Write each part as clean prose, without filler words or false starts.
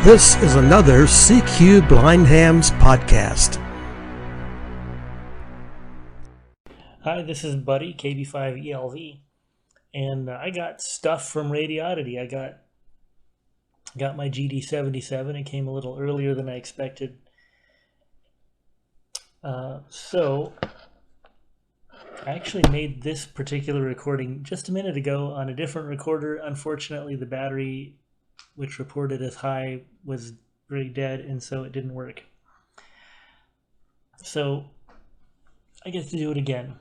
This is another CQ Blind Hams podcast. Hi, this is Buddy, KB5ELV, and I got stuff from Radioddity. I got my GD77. It came a little earlier than I expected. So I actually made this particular recording just a minute ago on a different recorder. Unfortunately, the battery, which reported as high, was very dead, and so it didn't work. So I get to do it again.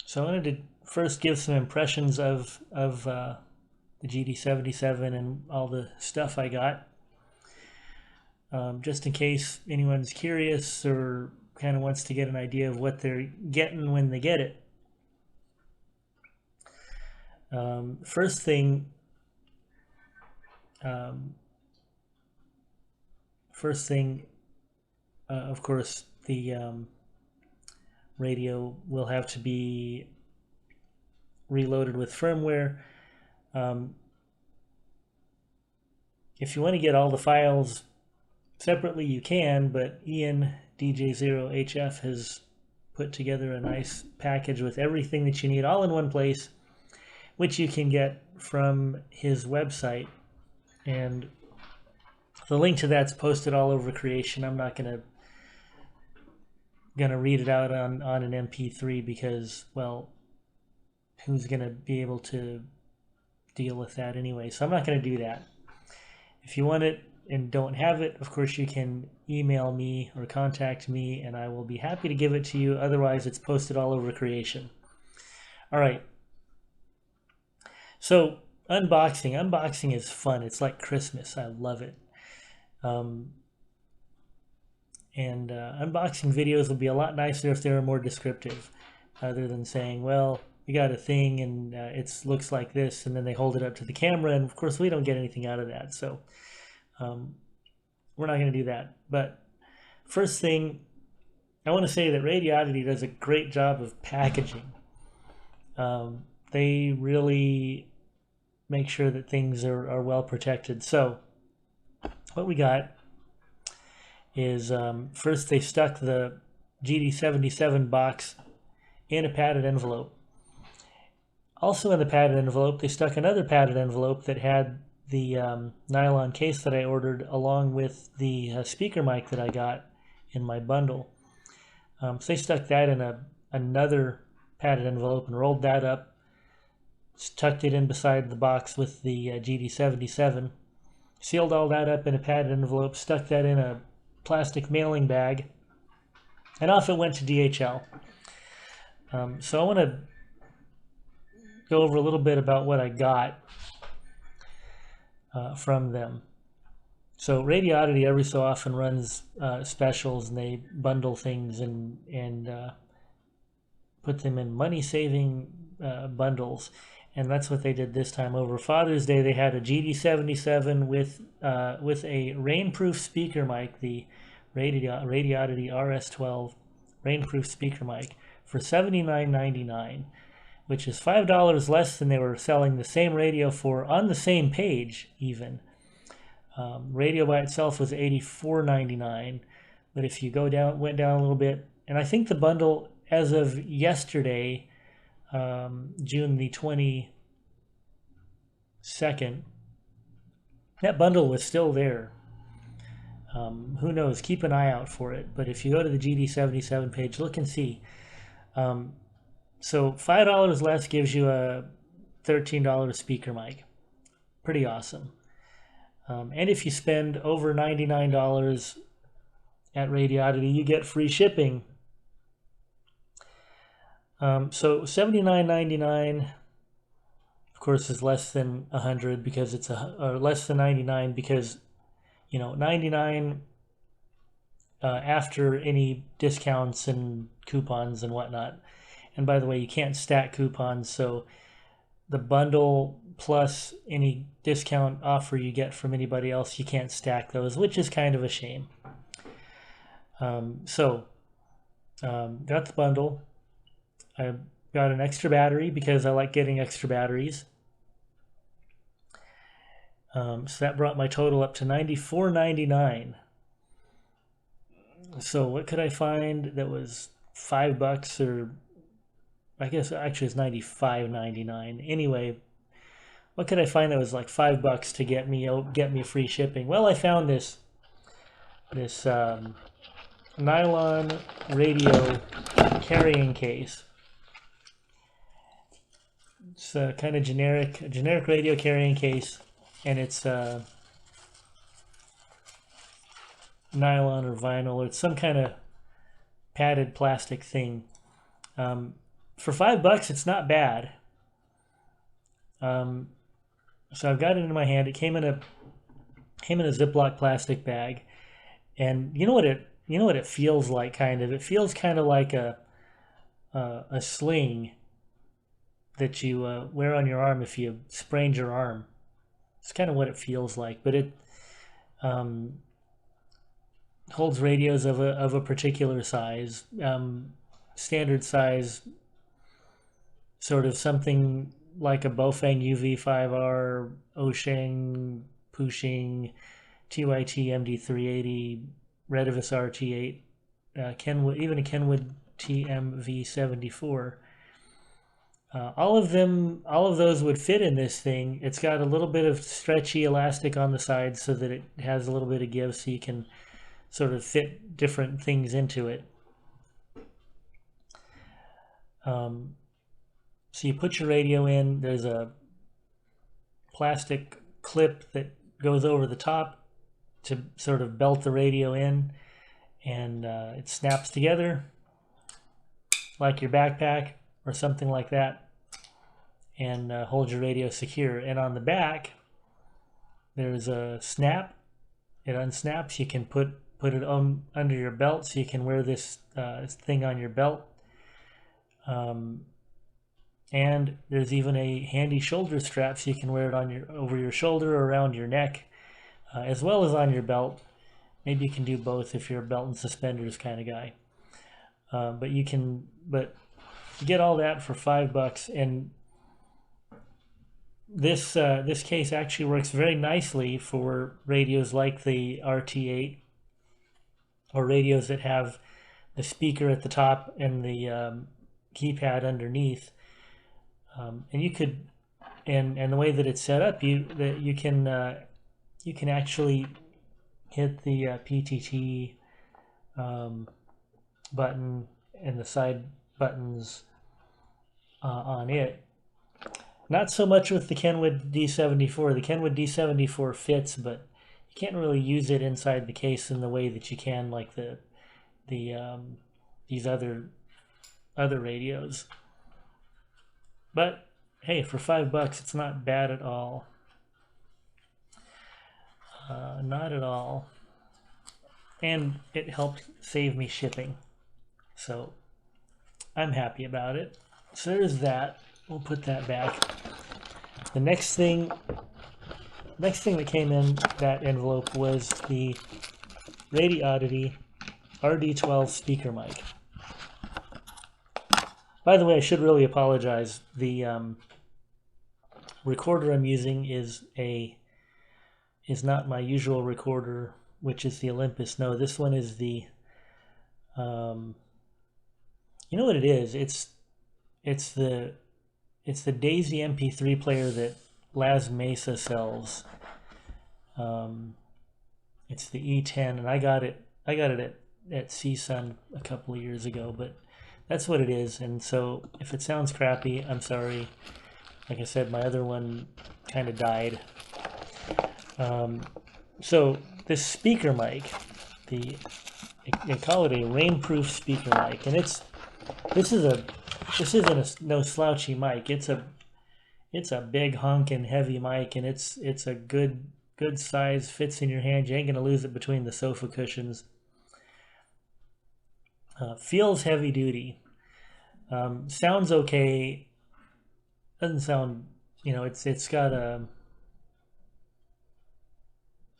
So I wanted to first give some impressions of the GD77 and all the stuff I got, just in case anyone's curious or kind of wants to get an idea of what they're getting when they get it. First thing, of course, the radio will have to be reloaded with firmware. If you want to get all the files separately, you can, but Ian DJ0HF has put together a nice package with everything that you need all in one place, which you can get from his website. And the link to that's posted all over Creation. I'm not gonna read it out on an MP3 because, well, who's gonna be able to deal with that anyway? So I'm not gonna do that. If you want it and don't have it, of course you can email me or contact me and I will be happy to give it to you. Otherwise, it's posted all over Creation. All right. So unboxing is fun. It's like Christmas. I love it. Unboxing videos would be a lot nicer if they were more descriptive, other than saying, well, we got a thing and it looks like this, and then they hold it up to the camera, and of course we don't get anything out of that. So we're not going to do that. But first thing, I want to say that Radioddity does a great job of packaging. They really make sure that things are well protected. So what we got is, first they stuck the GD77 box in a padded envelope. Also in the padded envelope, they stuck another padded envelope that had the nylon case that I ordered, along with the speaker mic that I got in my bundle. So they stuck that in another padded envelope and rolled that up, tucked it in beside the box with the GD77, sealed all that up in a padded envelope, stuck that in a plastic mailing bag, and off it went to DHL. So I want to go over a little bit about what I got from them. So Radioddity every so often runs specials, and they bundle things and put them in money-saving bundles. And that's what they did this time. Over Father's Day, they had a GD77 with a rainproof speaker mic, the Radioddity RS12 rainproof speaker mic, for $79.99, which is $5 less than they were selling the same radio for on the same page even. Radio by itself was $84.99, but if you went down a little bit, and I think the bundle as of yesterday, June the 22nd, that bundle was still there. Who knows? Keep an eye out for it. But if you go to the GD77 page, look and see. So $5 less gives you a $13 speaker mic. Pretty awesome. And if you spend over $99 at Radioddity, you get free shipping. So $79.99, of course, is less than $100 because it's or less than $99 because, you know, $99 after any discounts and coupons and whatnot. And by the way, you can't stack coupons, so the bundle plus any discount offer you get from anybody else, you can't stack those, which is kind of a shame. Got the bundle. I got an extra battery because I like getting extra batteries. So that brought my total up to $94.99. So what could I find that was $5, or I guess actually it's $95.99. Anyway, what could I find that was like $5 to get me free shipping? Well, I found this nylon radio carrying case. It's a kind of generic radio carrying case, and it's nylon or vinyl, or it's some kind of padded plastic thing. For $5, it's not bad. So I've got it in my hand. It came in a Ziploc plastic bag, and you know what it feels like. Kind of, it feels kind of like a sling that you wear on your arm if you sprained your arm. It's kind of what it feels like, but it holds radios of a particular size, standard size, sort of something like a Baofeng UV5R, Osheng, Pushing, TYT MD380, Redivus RT8, Kenwood, even a Kenwood TMV74. All of those would fit in this thing. It's got a little bit of stretchy elastic on the side so that it has a little bit of give, so you can sort of fit different things into it. So you put your radio in. There's a plastic clip that goes over the top to sort of belt the radio in, and it snaps together like your backpack or something like that, and holds your radio secure. And on the back, there's a snap. It unsnaps. You can put it on under your belt, so you can wear this thing on your belt. And there's even a handy shoulder strap, so you can wear it on over your shoulder or around your neck, as well as on your belt. Maybe you can do both if you're a belt and suspenders kind of guy. But you get all that for $5, and this case actually works very nicely for radios like the RT8, or radios that have the speaker at the top and the keypad underneath. And you could, and the way that it's set up, you can actually hit the PTT button and the side buttons on it. Not so much with the Kenwood D74. The Kenwood D74 fits, but you can't really use it inside the case in the way that you can like these other radios. But hey, for $5, it's not bad at all. Not at all. And it helped save me shipping. So I'm happy about it. So there's that. We'll put that back. The next thing that came in that envelope was the Radioddity RD12 speaker mic. By the way, I should really apologize. The recorder I'm using is not my usual recorder, which is the Olympus. No, this one is the you know what it is? It's the Daisy MP3 player that Las Mesa sells. It's the E10, and I got it at CSUN a couple of years ago, but that's what it is. And so if it sounds crappy, I'm sorry. Like I said, my other one kind of died. So this speaker mic, they call it a rainproof speaker mic, and this isn't no slouchy mic. It's a big honking heavy mic, and it's a good size, fits in your hand. You ain't gonna lose it between the sofa cushions. Feels heavy duty. Sounds okay. Doesn't sound, it's got a,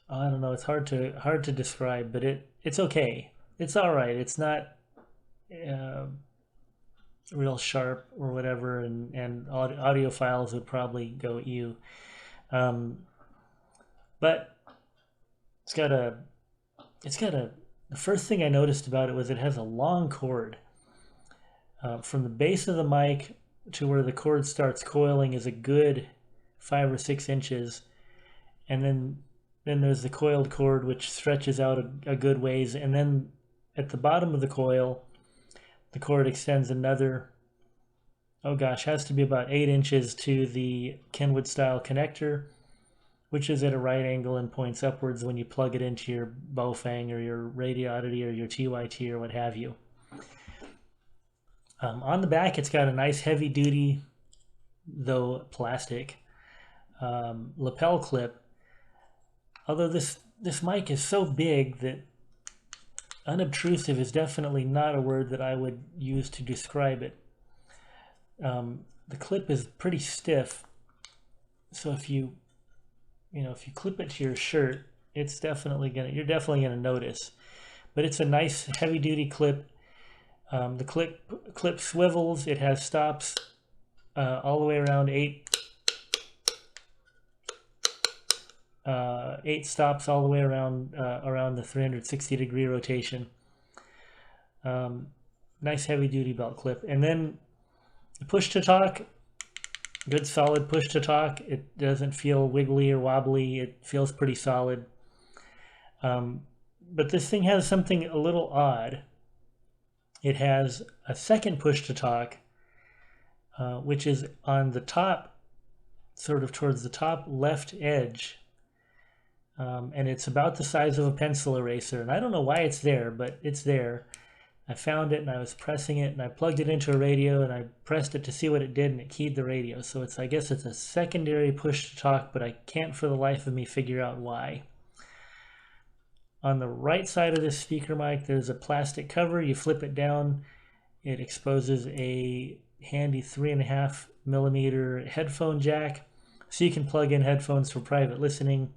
I don't know, it's hard to describe, but it's okay. It's all right. It's not real sharp or whatever, and audiophiles would probably go ew. but the first thing I noticed about it was it has a long cord. From the base of the mic to where the cord starts coiling is a good 5 or 6 inches, and then there's the coiled cord which stretches out a good ways, and then at the bottom of the coil the cord extends another, oh gosh, has to be about 8 inches to the Kenwood style connector, which is at a right angle and points upwards when you plug it into your Baofeng or your Radioddity or your TYT or what have you. On the back, it's got a nice heavy duty, though plastic, lapel clip. Although this mic is so big that unobtrusive is definitely not a word that I would use to describe it. The clip is pretty stiff, so if you clip it to your shirt, you're definitely gonna notice. But it's a nice heavy duty clip. The clip swivels. It has stops all the way around 8 stops all the way around the 360-degree rotation. Nice heavy duty belt clip, and then push to talk. Good solid push to talk. It doesn't feel wiggly or wobbly. It feels pretty solid. But this thing has something a little odd. It has a second push to talk, which is on the top, sort of towards the top left edge. And it's about the size of a pencil eraser. And I don't know why it's there, but it's there. I found it and I was pressing it and I plugged it into a radio and I pressed it to see what it did and it keyed the radio. So I guess it's a secondary push to talk, but I can't for the life of me figure out why. On the right side of this speaker mic, there's a plastic cover. You flip it down, it exposes a handy 3.5mm headphone jack, so you can plug in headphones for private listening.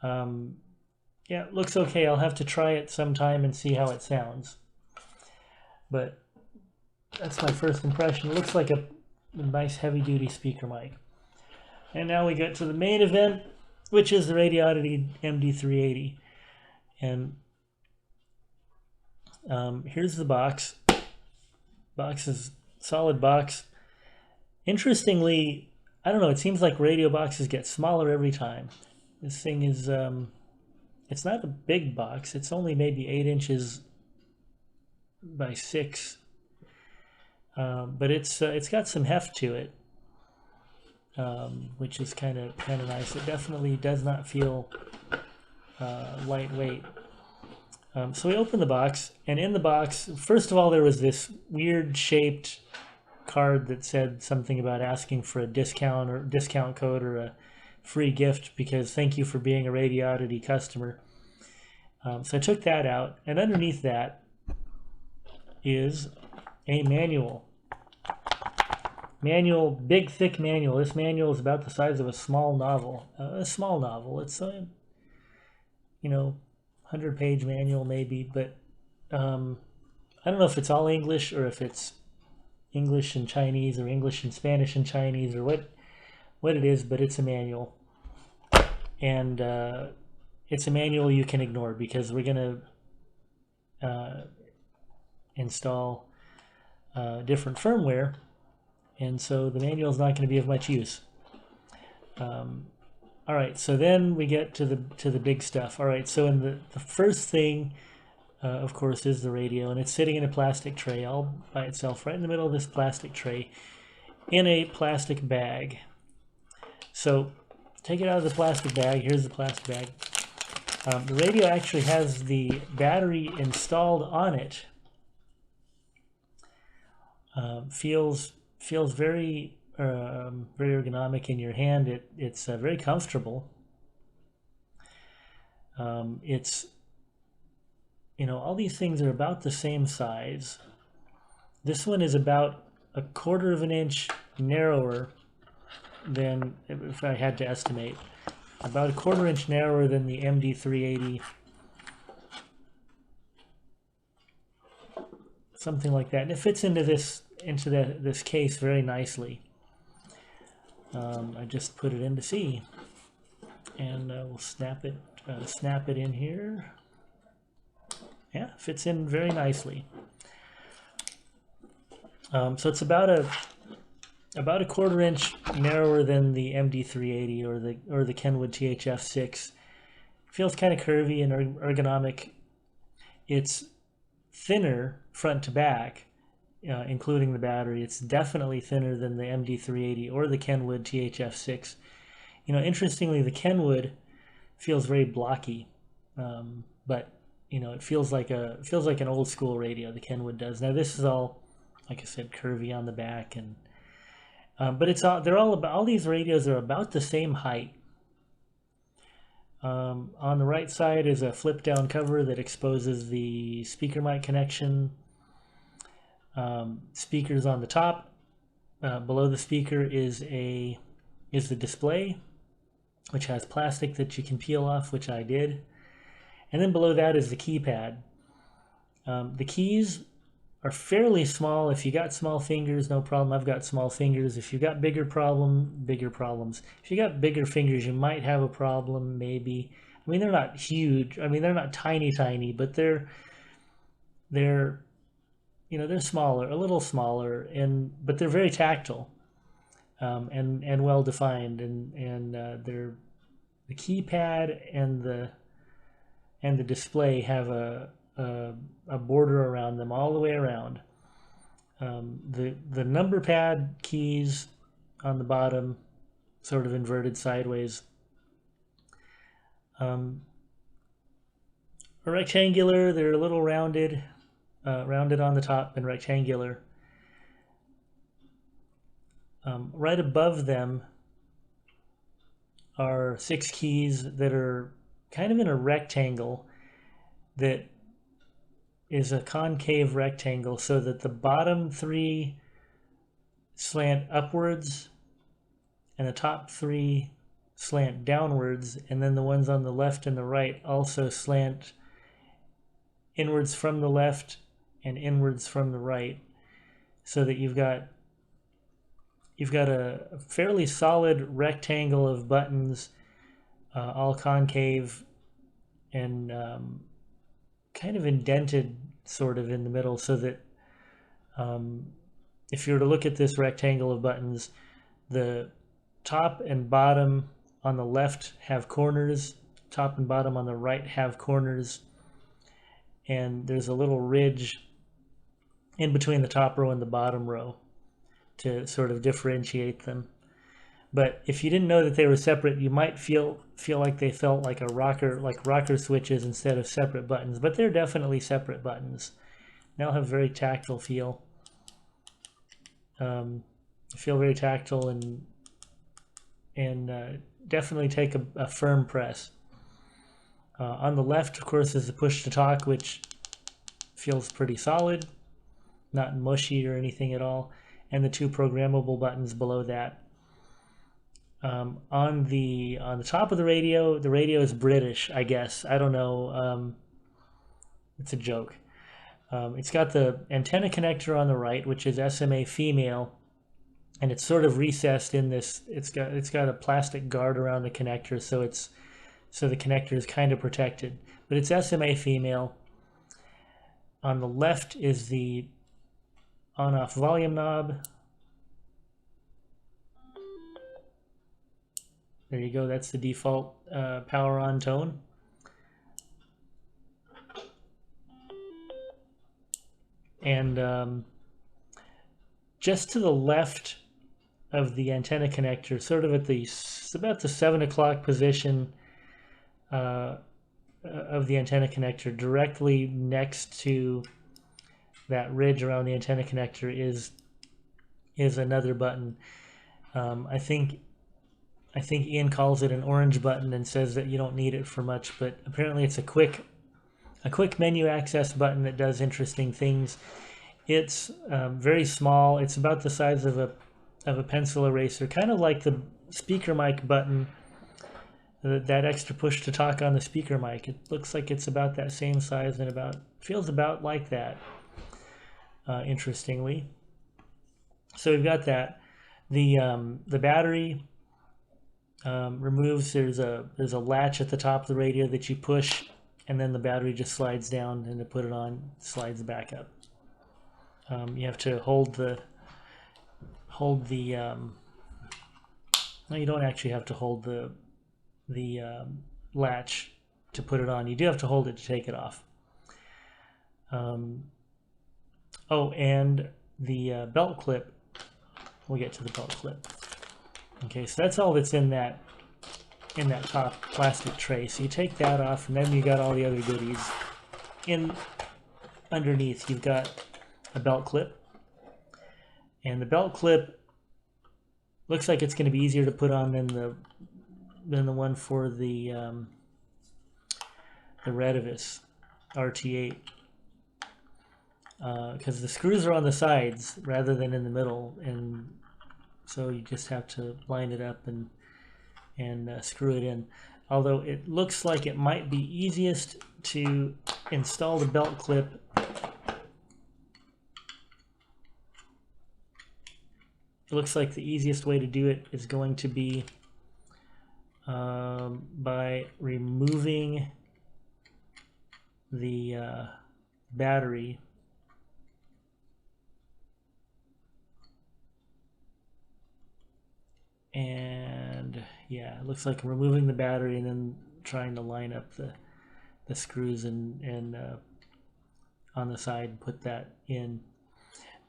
Yeah, it looks okay. I'll have to try it sometime and see how it sounds. But that's my first impression. It looks like a nice heavy-duty speaker mic. And now we get to the main event, which is the Radioddity MD380. And here's the box. Box is solid box. Interestingly, I don't know, it seems like radio boxes get smaller every time. This thing is, it's not a big box. It's only maybe 8 inches by 6. But it's got some heft to it, which is kind of nice. It definitely does not feel lightweight. So we opened the box, and in the box, first of all, there was this weird shaped card that said something about asking for a discount or discount code or a free gift because thank you for being a Radioddity customer. So I took that out, and underneath that is a manual. Big thick manual. This manual is about the size of a small novel. It's a 100-page manual maybe, but I don't know if it's all English or if it's English and Chinese or English and Spanish and Chinese or what it is, but it's a manual. And it's a manual you can ignore because we're going to install different firmware, and so the manual is not going to be of much use. All right, so then we get to the big stuff. All right, so in the first thing, of course, is the radio, and it's sitting in a plastic tray all by itself, right in the middle of this plastic tray, in a plastic bag. So take it out of the plastic bag. Here's the plastic bag. The radio actually has the battery installed on it. Feels very very ergonomic in your hand. It's very comfortable. It's all these things are about the same size. This one is about 1/4 of an inch narrower than, if I had to estimate, about 1/4 inch narrower than the MD380, something like that, and it fits into this case very nicely. I just put it in to see. and we'll snap it in here. Yeah, fits in very nicely. So it's about a 1/4 inch narrower than the MD380 or the Kenwood THF6. Feels kind of curvy and ergonomic. It's thinner front to back, including the battery. It's definitely thinner than the MD380 or the Kenwood THF6. You know, interestingly, the Kenwood feels very blocky, but you know, it feels like an old school radio. The Kenwood does. Now this is all, like I said, curvy on the back, and but all these radios are about the same height. On the right side is a flip down cover that exposes the speaker mic connection. Speakers on the top. Below the speaker is the display, which has plastic that you can peel off, which I did. And then below that is the keypad. The keys are fairly small. If you got small fingers, no problem. I've got small fingers. If you got bigger problems. If you got bigger fingers, you might have a problem, maybe. I mean, they're not huge. I mean, they're not tiny, but they're you know, they're smaller, a little smaller, but they're very tactile, and well defined, and they're the keypad and the display have a border around them all the way around. The number pad keys on the bottom, sort of inverted sideways, are rectangular. They're a little rounded on the top and rectangular. Right above them are 6 keys that are kind of in a rectangle that is a concave rectangle, so that the bottom 3 slant upwards and the top 3 slant downwards, and then the ones on the left and the right also slant inwards from the left and inwards from the right, so that you've got a fairly solid rectangle of buttons, all concave and kind of indented sort of in the middle, so that if you were to look at this rectangle of buttons, the top and bottom on the left have corners, top and bottom on the right have corners, and there's a little ridge in between the top row and the bottom row to sort of differentiate them. But if you didn't know that they were separate, you might feel like they felt like rocker switches instead of separate buttons. But they're definitely separate buttons. They'll have very tactile feel. Feel very tactile and definitely take a firm press. On the left, of course, is the push to talk, which feels pretty solid, not mushy or anything at all, and the 2 programmable buttons below that. On the top of the radio is British, I guess. I don't know. It's a joke. It's got the antenna connector on the right, which is SMA female, and it's sort of recessed in this. It's got a plastic guard around the connector, so the connector is kind of protected. But it's SMA female. On the left is the on-off volume knob. There you go, that's the default power on tone. And just to the left of the antenna connector, sort of at about the 7 o'clock position of the antenna connector, directly next to that ridge around the antenna connector is another button. I think Ian calls it an orange button and says that you don't need it for much, but apparently it's a quick menu access button that does interesting things. It's very small. It's about the size of a pencil eraser, kind of like the speaker mic button, that extra push to talk on the speaker mic. It looks like it's about that same size and feels about like that, interestingly. So we've got that. The battery removes. There's a latch at the top of the radio that you push, and then the battery just slides down, and to put it on, slides back up. You have to hold the no, you don't actually have to hold the latch to put it on. You do have to hold it to take it off. Oh, and the belt clip. We'll get to the belt clip. Okay, so that's all that's in that top plastic tray. So you take that off, and then you got all the other goodies. Underneath, you've got a belt clip, and the belt clip looks like it's going to be easier to put on than the one for the Radioddity RT8, because the screws are on the sides rather than in the middle, and so you just have to line it up and screw it in. Although it looks like it might be easiest to install the belt clip it looks like the easiest way to do it is going to be by removing the battery and yeah, it looks like removing the battery and then trying to line up the screws and on the side and put that in.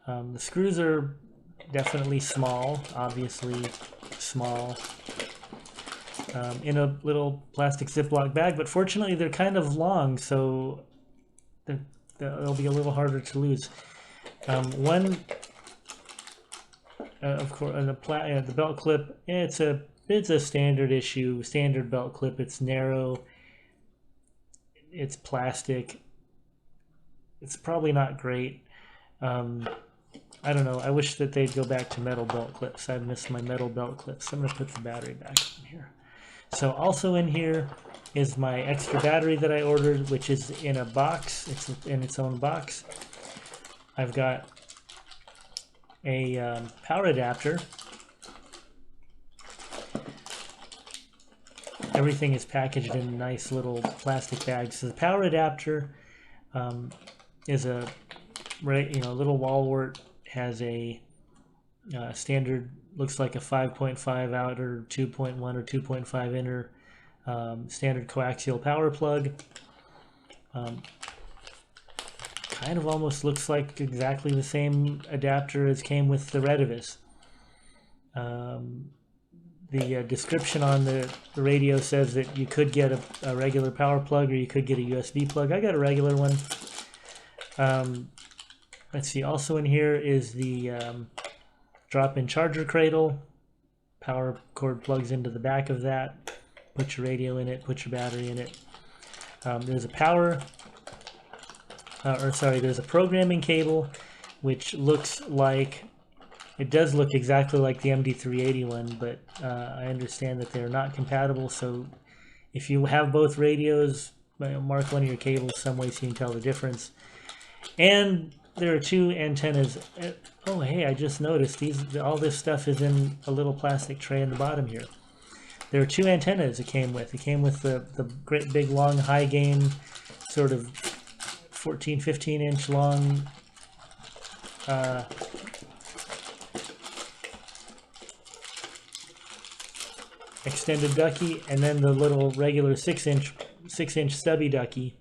The screws are definitely small, obviously small, in a little plastic Ziploc bag, but fortunately they're kind of long, so they'll be a little harder to lose. Of course, the belt clip, it's a standard belt clip. It's narrow, it's plastic. It's probably not great. I don't know. I wish that they'd go back to metal belt clips. I miss my metal belt clips. I'm going to put the battery back in here. So also in here is my extra battery that I ordered, which is in a box. It's in its own box. I've got a power adapter. Everything is packaged in nice little plastic bags. So the power adapter is a little wall wart. Has a standard, looks like a 5.5 outer, 2.1 or 2.5 inner standard coaxial power plug. Kind of almost looks like exactly the same adapter as came with the Radioddity. The description on the radio says that you could get a regular power plug or you could get a USB plug. I got a regular one. Let's see, also in here is the drop-in charger cradle. Power cord plugs into the back of that. Put your radio in it, put your battery in it. There's a there's a programming cable, which looks like, it does look exactly like the MD380 one, but I understand that they're not compatible, so if you have both radios, mark one of your cables some way so you can tell the difference. And there are two antennas. Oh, hey, I just noticed all this stuff is in a little plastic tray in the bottom here. There are two antennas it came with. It came with the great big long high gain, sort of 14-15 inch long extended ducky, and then the little regular 6-inch stubby ducky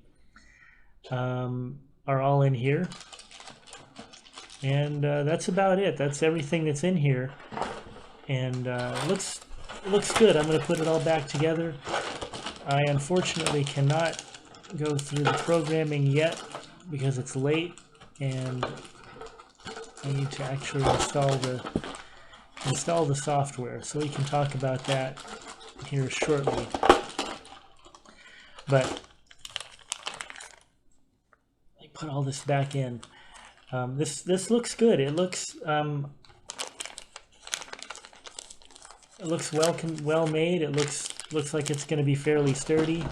are all in here. And that's about it. That's everything that's in here, and looks good. I'm going to put it all back together. I unfortunately cannot go through the programming yet because it's late, and I need to actually install the software. So we can talk about that here shortly. But let me put all this back in. This looks good. It looks well made. It looks like it's going to be fairly sturdy.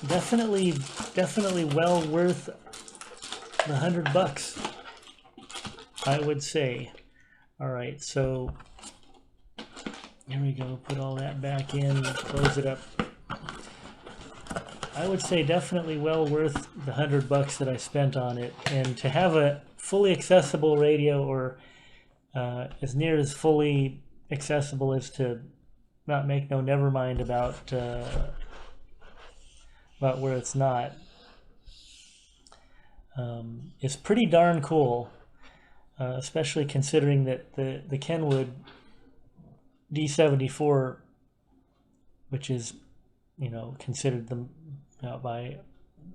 Definitely well worth the $100, I would say. All right, so here we go. Put all that back in, close it up. I would say definitely well worth the $100 that I spent on it, and to have a fully accessible radio, or as near as fully accessible as to not make no never mind about where it's not, is pretty darn cool, especially considering that the Kenwood D74, which is, you know, considered by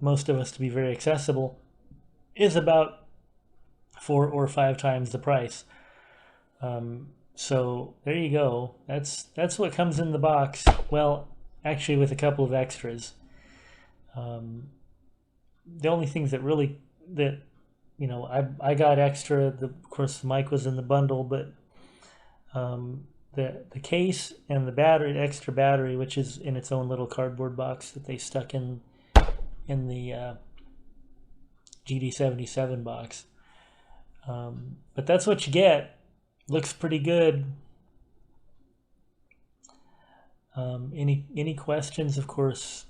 most of us to be very accessible, is about 4 or 5 times the price. So there you go. That's what comes in the box. Well, actually, with a couple of extras. The only things that really you know, I got extra. Of course, the mic was in the bundle, but the case and the battery, extra battery, which is in its own little cardboard box that they stuck in the GD77 box. But that's what you get. Looks pretty good. Any questions, of course,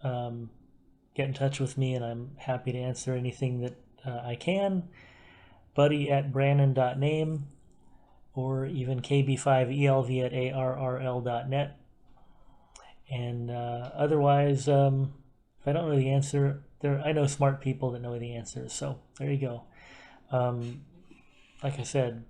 get in touch with me, and I'm happy to answer anything that I can. buddy@brannon.name, or even KB5ELV@arrl.net. And otherwise, if I don't know the answer, I know smart people that know the answer. So there you go. Like I said,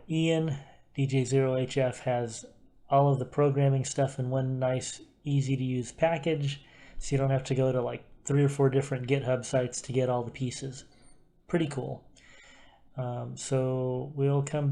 Ian, DJ0HF, has all of the programming stuff in one nice, easy to use package, so you don't have to go to like 3 or 4 different GitHub sites to get all the pieces. Pretty cool. So we'll come back.